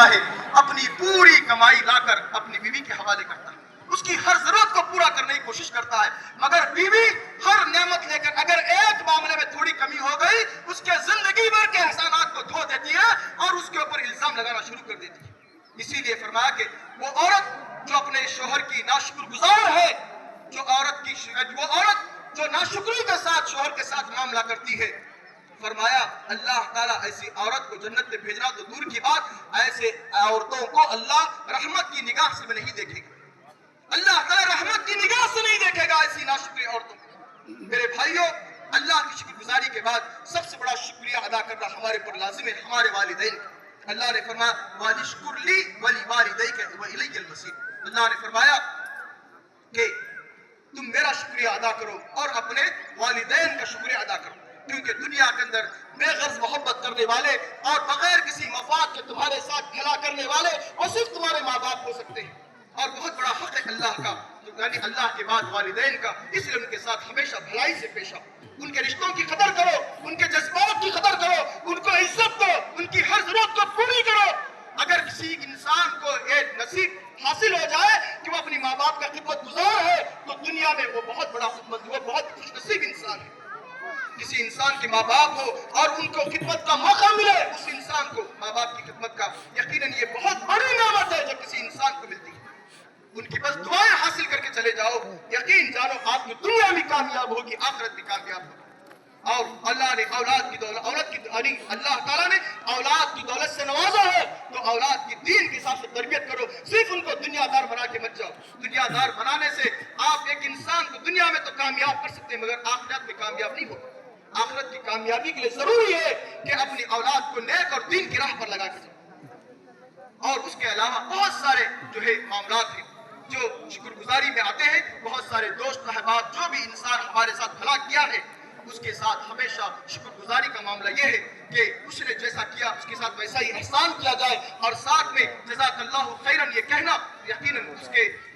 ہے اپنی پوری کمائی لا کر اپنی بیوی کے حوالے کرتا ہے، اس کی ہر ضرورت کو پورا کرنے کی کوشش کرتا ہے، مگر بیوی ہر نعمت لے کر اگر ایک معاملے میں تھوڑی کمی ہو گئی اس کے زندگی بھر کے احسانات کو دھو دیتی ہے اور اس کے اوپر الزام لگانا شروع کر دیتی ہے۔ اسی لیے فرمایا کہ وہ عورت جو اپنے شوہر کی ناشکر گزار ہے، وہ عورت جو ناشکری کے ساتھ شوہر کے ساتھ معاملہ کرتی ہے، فرمایا اللہ تعالیٰ ایسی عورت کو جنت میں بھیجنا تو دور کی بات، ایسے عورتوں کو اللہ رحمت کی نگاہ سے نہیں دیکھے گا، اللہ تعالیٰ رحمت کی نگاہ سے نہیں دیکھے گا ایسی ناشکری عورتوں کو۔ میرے بھائیوں، اللہ کی شکر گزاری کے بعد سب سے بڑا شکریہ ادا کرنا ہمارے پر لازم ہے، ہمارے والدین کا۔ اللہ نے فرمایا وَلِشْكُرْ لِي وَلِوَالِدَيْكَ وَإِلَيَّ الْمَصِيرُ، اللہ نے فرمایا کہ تم میرا شکریہ ادا کرو اور اپنے والدین کا شکریہ ادا کرو، کیونکہ دنیا کے اندر بے غرض محبت کرنے والے اور بغیر کسی مفاد کے تمہارے ساتھ بھلا کرنے والے وہ صرف تمہارے ماں باپ ہو سکتے ہیں، اور بہت بڑا حق ہے اللہ کا، یعنی اللہ کے بعد والدین کا، اس لیے ان کے ساتھ ہمیشہ بھلائی سے پیش آؤ، ان کے رشتوں کی قدر کرو، ان کے جذبات کی قدر کرو، ان کو عزت دو، ان کی ہر ضرورت کو پوری کرو۔ اگر کسی انسان کو ایک نصیب حاصل ہو جائے کہ وہ اپنی ماں باپ کا خدمت گزار ہے تو دنیا میں وہ بہت بڑا وہ بہت خوش نصیب انسان ہے۔ کسی انسان کے ماں باپ ہو اور ان کو خدمت کا موقع ملے، اس انسان کو ماں باپ کی خدمت کا، یقیناً یہ بہت بڑی نعمت ہے جو کسی انسان کو ملتی ہے۔ ان کی بس دعائیں حاصل کر کے چلے جاؤ، یقین جانو آپ کی دنیا بھی کامیاب ہوگی، آخرت بھی کامیاب ہوگی۔ اور اللہ نے اولاد کی دولت اللہ تعالیٰ نے اولاد کی دولت سے نوازا ہے تو اولاد کی دین کے حساب سے تربیت کرو، صرف ان کو دنیا دار بنا کے مت جاؤ۔ دنیا دار بنانے سے آپ ایک انسان کو دنیا میں تو کامیاب کر سکتے ہیں مگر آخرت میں کامیاب نہیں ہوگا۔ آخرت کی کامیابی کے لیے ضروری ہے کہ اپنی اولاد کو نیک اور دین کی راہ پر لگا کے جاؤ۔ اور اس کے علاوہ بہت سارے جو ہے معاملات ہیں جو شکر گزاری میں آتے ہیں، بہت سارے دوست احباب جو بھی انسان ہمارے ساتھ بھلا کیا ہے اس کے ساتھ ہمیشہ شکر گزاری کا معاملہ یہ ہے کہ اس نے جیسا کیا اس کے ساتھ ویسا ہی احسان کیا جائے، اور ساتھ میں جزاک اللہ خیراً یہ کہنا، یقیناً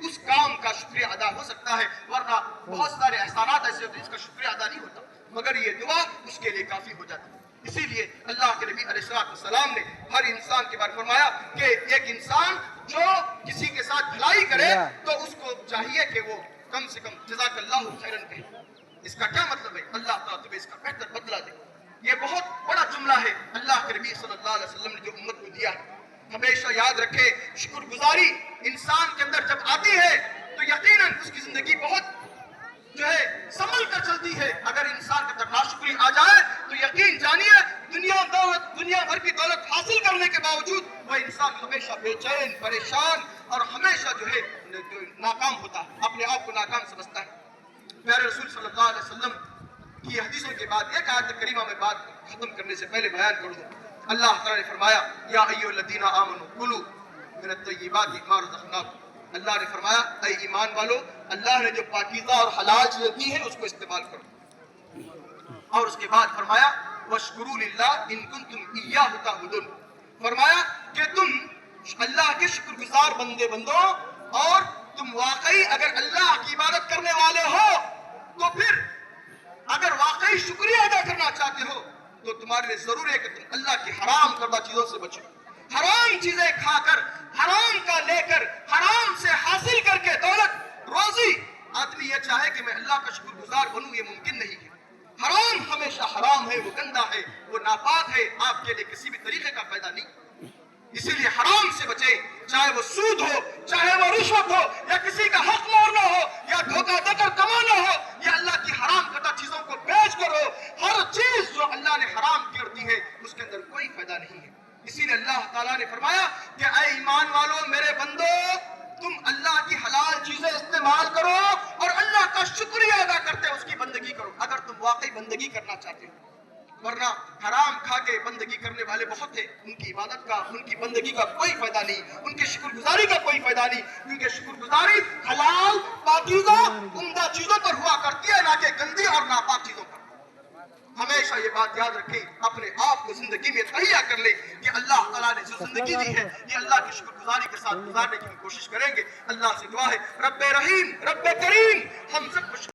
اس کام کا شکریہ ادا ہو سکتا ہے، ورنہ بہت سارے احسانات ایسے ہوتے ہیں جس کا شکریہ ادا نہیں ہوتا، مگر یہ دعا اس کے لیے کافی ہو جاتی ہے۔ اسی لیے اللہ کے نبی علیہ السلام نے ہر انسان کے بارے میں فرمایا کہ ایک انسان جو کسی کے ساتھ بھلائی کرے تو اس کو چاہیے کہ وہ کم سے کم جزاک اللہ خیراً کہے۔ اس کا کیا مطلب ہے؟ اللہ تعالیٰ تمہیں اس کا بہتر بدلہ دے۔ یہ بہت بڑا جملہ ہے اللہ کے نبی صلی اللہ علیہ وسلم نے جو امت کو دیا ہے۔ ہمیشہ یاد رکھے شکر گزاری انسان کے اندر جب آتی ہے تو یقیناً اس کی زندگی بہت جو ہے سنبھل کر چلتی ہے۔ اگر انسان کے اندر ناشکری آ جائے تو یقین جانیے دنیا بھر کی دولت حاصل کرنے کے باوجود وہ انسان ہمیشہ بے چین، پریشان اور ہمیشہ جو ہے ناکام ہوتا ہے، اپنے آپ کو ناکام سمجھتا ہے۔ پیارے رسول صلی اللہ علیہ وسلم کی حدیثوں کے بعد ایک آیت کریمہ میں بات ختم کرنے سے پہلے بیان کر دوں۔ اللہ تعالیٰ نے فرمایا یا ایھا الذین آمنوا کلوا من الطیبات ما رزقناکم، اللہ نے فرمایا اے ایمان والو، اللہ نے جو پاکیزہ اور حلال چیزیں دی ہیں اس کو استعمال کرو، اور اس کے بعد فرمایا واشکروا للہ ان کنتم ایاہ تعبدون، فرمایا کہ تم اللہ کے شکر گزار بندوں اور تم واقعی اگر اللہ کی عبادت کرنے والے ہو تو پھر اگر واقعی شکریہ ادا کرنا چاہتے ہو تو تمہارے لیے ضروری ہے کہ تم اللہ کی حرام کردہ چیزوں سے بچو۔ حرام چیزیں کھا کر، حرام کا لے کر، حرام سے حاصل کر کے دولت روزی آدمی یہ چاہے کہ میں اللہ کا شکر گزار بنوں، یہ ممکن نہیں ہے۔ حرام ہمیشہ حرام ہے، وہ گندا ہے، وہ ناپاک ہے، آپ کے لیے کسی بھی طریقے کا فائدہ نہیں۔ اسی لیے حرام سے بچے، چاہے وہ سود ہو، چاہے وہ رشوت ہو، یا کسی کا حق مارنا ہو، یا دھوکہ دے کر کمانا ہو، یا اللہ کی حرام کردہ چیزوں کو بیچ کر ہو، ہر چیز جو اللہ نے حرام کر دی ہے اس کے اندر کوئی فائدہ نہیں ہے۔ اسی لیے اللہ تعالیٰ نے فرمایا کہ اے ایمان والو میرے بندو، تم اللہ کی حلال چیزیں استعمال کرو اور اللہ کا شکریہ ادا کرتے اس کی بندگی کرو اگر تم واقعی بندگی کرنا چاہتے ہو، ورنہ حرام کھا کے بندگی کرنے والے بہت ہیں، ان کی عبادت کا، ان کی بندگی کا کوئی فائدہ نہیں، ان کی شکر گزاری کا کوئی فائدہ نہیں، کیونکہ شکر گزاری حلال پاکیزہ عمدہ چیزوں پر ہوا کرتی ہے، نہ کہ گندی اور ناپاک چیزوں پر۔ ہمیشہ یہ بات یاد رکھیں، اپنے آپ کو زندگی میں تہیا کر لیں کہ اللہ تعالیٰ نے جو زندگی دی ہے یہ اللہ کی شکر گزاری کے ساتھ گزارنے کی کوشش کریں گے۔ اللہ سے دعا ہے رب رحیم، رب کریم ہم سب کو